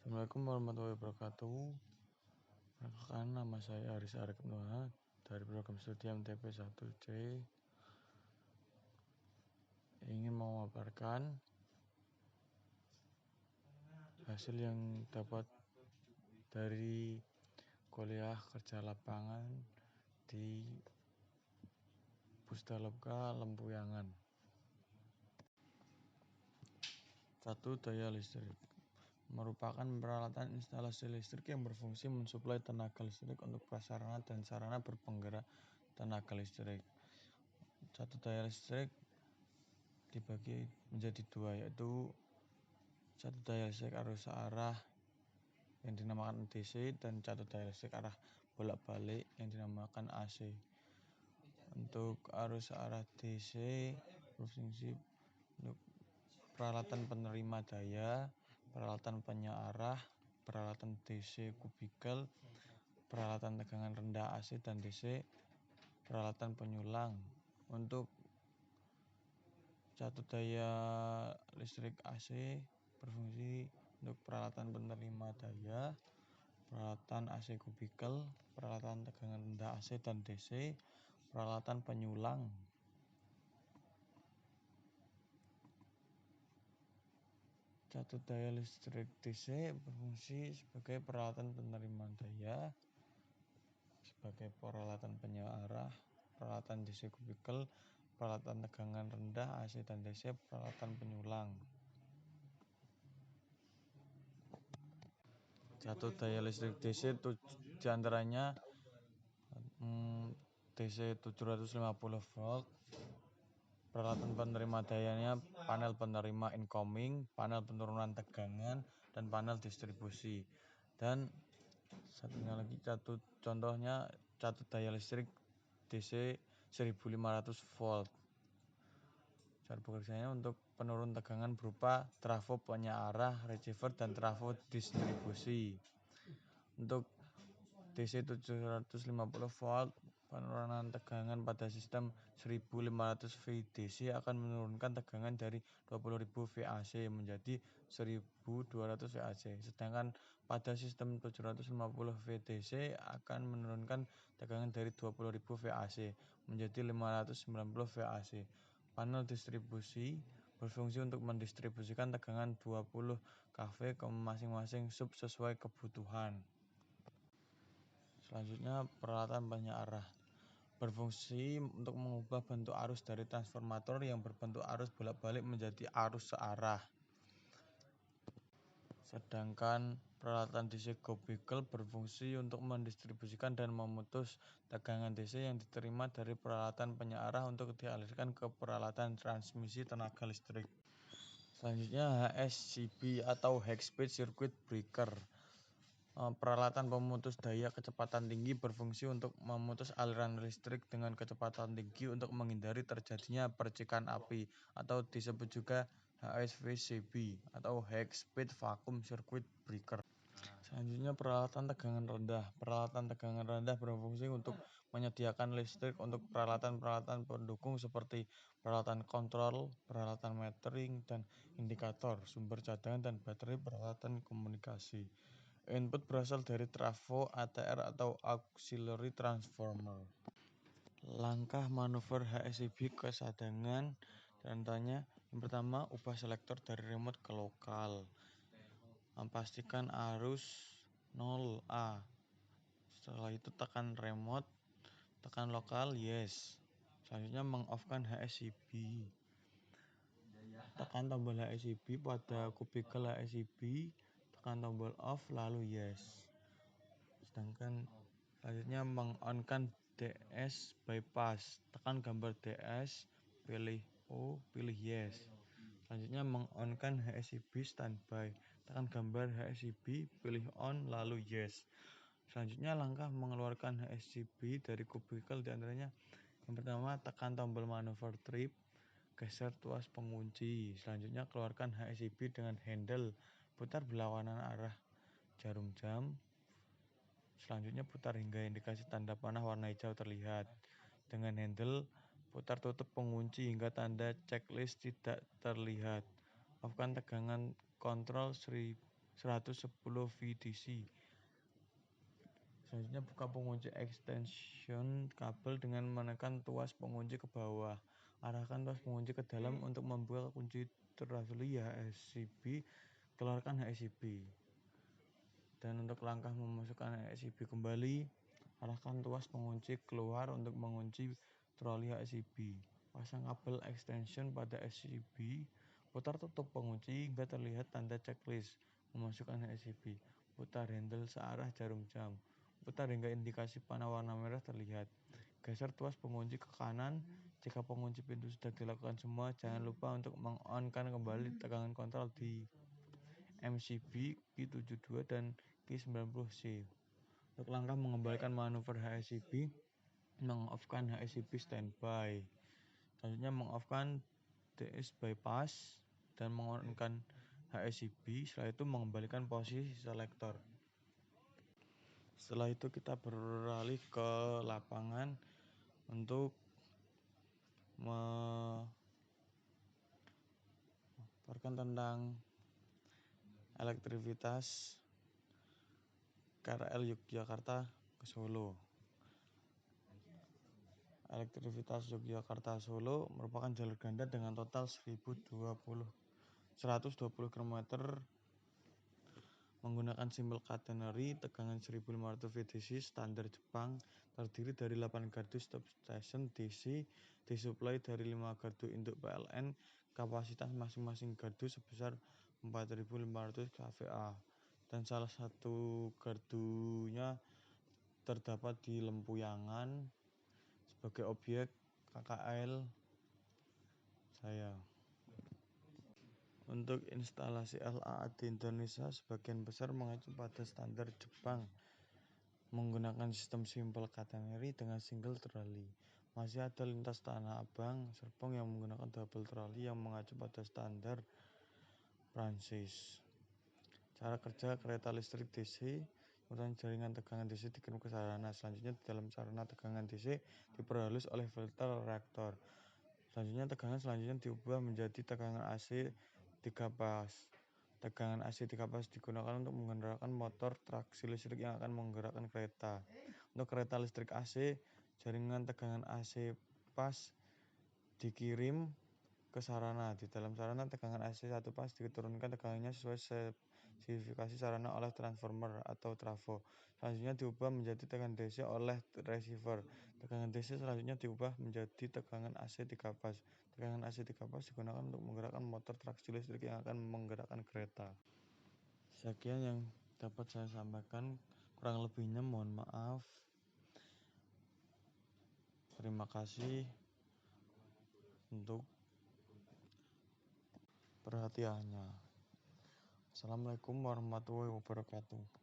Assalamualaikum warahmatullahi wabarakatuh. Perkenalkan, nama saya Aris Arif Nuha dari program studi MTP 1C. Ingin memaparkan hasil yang dapat dari kuliah kerja lapangan di Pusdaloka Lempuyangan. 1. Daya listrik merupakan peralatan instalasi listrik yang berfungsi mensuplai tenaga listrik untuk prasarana dan sarana berpenggerak tenaga listrik. 1. Daya listrik dibagi menjadi dua, yaitu 1 daya listrik arus searah yang dinamakan DC dan 1 daya listrik arah bolak-balik yang dinamakan AC. Untuk arus searah DC berfungsi untuk peralatan penerima daya, peralatan penyearah, peralatan DC kubikel, peralatan tegangan rendah AC dan DC, peralatan penyulang. Untuk 1 daya listrik AC berfungsi untuk peralatan penerima daya, peralatan AC kubikel, peralatan tegangan rendah AC dan DC, peralatan penyulang. 1 daya listrik DC berfungsi sebagai peralatan penerima daya, sebagai peralatan penyearah, peralatan DC kubikel, peralatan tegangan rendah AC dan DC, peralatan penyulang. 1 daya listrik DC diantaranya DC 750 volt, peralatan penerima dayanya panel penerima incoming, panel penurunan tegangan, dan panel distribusi. Dan satunya lagi, contohnya 1 daya listrik DC 1500 volt. Cara bekerjanya untuk penurun tegangan berupa trafo penyearah, receiver, dan trafo distribusi. Untuk DC 750 volt, penurunan tegangan pada sistem 1500 VDC akan menurunkan tegangan dari 20.000 VAC menjadi 1.200 VAC. Sedangkan pada sistem 750 VDC akan menurunkan tegangan dari 20.000 VAC menjadi 590 VAC. Panel distribusi berfungsi untuk mendistribusikan tegangan 20 kV ke masing-masing sub sesuai kebutuhan. Selanjutnya, peralatan penyearah berfungsi untuk mengubah bentuk arus dari transformator yang berbentuk arus bolak-balik menjadi arus searah. Sedangkan peralatan DC kubikel berfungsi untuk mendistribusikan dan memutus tegangan DC yang diterima dari peralatan penyearah untuk dialirkan ke peralatan transmisi tenaga listrik. Selanjutnya, HSCB atau High Speed Circuit Breaker. Peralatan pemutus daya kecepatan tinggi berfungsi untuk memutus aliran listrik dengan kecepatan tinggi untuk menghindari terjadinya percikan api, atau disebut juga HSVCB atau High Speed Vacuum Circuit Breaker. Selanjutnya, peralatan tegangan rendah. Peralatan tegangan rendah berfungsi untuk menyediakan listrik untuk peralatan-peralatan pendukung seperti peralatan kontrol, peralatan metering dan indikator, sumber cadangan, dan baterai peralatan komunikasi. Input berasal dari trafo ATR atau auxiliary transformer. Langkah manuver HSCB kesadangan contohnya, yang pertama, ubah selektor dari remote ke lokal. Pastikan arus 0A. Setelah itu tekan remote, tekan lokal, yes. Selanjutnya, meng-off-kan HSCB. Tekan tombol HSCB pada kubikel HSCB, tekan tombol off, lalu yes. Sedangkan selanjutnya, meng-on-kan DS bypass. Tekan gambar DS, pilih O, pilih yes. Selanjutnya, meng-on-kan HSCB standby. Tekan gambar HSCB, pilih on, lalu yes. Selanjutnya, langkah mengeluarkan HSCB dari kubikel diantaranya, yang pertama, tekan tombol manuver trip, geser tuas pengunci. Selanjutnya, keluarkan HSCB dengan handle, putar berlawanan arah jarum jam. Selanjutnya, putar hingga indikasi tanda panah warna hijau terlihat. Dengan handle, putar tutup pengunci hingga tanda checklist tidak terlihat. Off-kan tegangan kontrol 110 VDC. Selanjutnya buka pengunci extension kabel dengan menekan tuas pengunci ke bawah. Arahkan tuas pengunci ke dalam untuk membuka kunci terdahulu HSCB, keluarkan HSCB. Dan untuk langkah memasukkan HSCB kembali, arahkan tuas pengunci keluar untuk mengunci troli HSCB. Pasang kabel extension pada HSCB, putar tutup pengunci hingga terlihat tanda checklist memasukkan HSCB. Putar handle searah jarum jam. Putar hingga indikasi panah warna merah terlihat. Geser tuas pengunci ke kanan. Jika pengunci pintu sudah dilakukan semua, jangan lupa untuk meng-on-kan kembali tegangan kontrol di MCB, Q72 dan Q90C. Untuk langkah mengembalikan manuver HSCB, meng-off-kan HSCB standby. Selanjutnya meng-off-kan DS bypass dan meng-on-kan HSCB. Setelah itu mengembalikan posisi selektor. Setelah itu kita beralih ke lapangan untuk melaporkan tentang elektrivitas KRL Yogyakarta ke Solo. Elektrivitas Yogyakarta Solo merupakan jalur ganda dengan total 120 km menggunakan simpel catenary, tegangan 1500 VDC standar Jepang, terdiri dari 8 gardu substation DC, disuplai dari 5 gardu induk PLN, kapasitas masing-masing gardu sebesar 4500 kVA, dan salah satu gardunya terdapat di Lempuyangan sebagai objek KKL saya. Untuk instalasi LAA di Indonesia sebagian besar mengacu pada standar Jepang menggunakan sistem simpel catenary dengan single trolley. Masih ada lintas Tanah Abang, Serpong yang menggunakan double trolley yang mengacu pada standar Prancis. Cara kerja kereta listrik DC, kemudian jaringan tegangan DC dikirim ke sarana. Selanjutnya di dalam sarana tegangan DC diperhalus oleh filter reaktor. Selanjutnya tegangan diubah menjadi tegangan AC 3 pas. Tegangan AC 3 pas digunakan untuk menggerakkan motor traksi listrik yang akan menggerakkan kereta. Untuk kereta listrik AC, jaringan tegangan AC pas dikirim ke sarana. Di dalam sarana tegangan AC 1 pas diturunkan tegangannya sesuai spesifikasi sarana oleh transformer atau trafo. Selanjutnya diubah menjadi tegangan DC oleh receiver. Tegangan DC selanjutnya diubah menjadi tegangan AC 3 pas. Tegangan AC 3 pas digunakan untuk menggerakkan motor traksi listrik yang akan menggerakkan kereta. Sekian yang dapat saya sampaikan, kurang lebihnya mohon maaf. Terima kasih untuk perhatiannya. Assalamualaikum warahmatullahi wabarakatuh.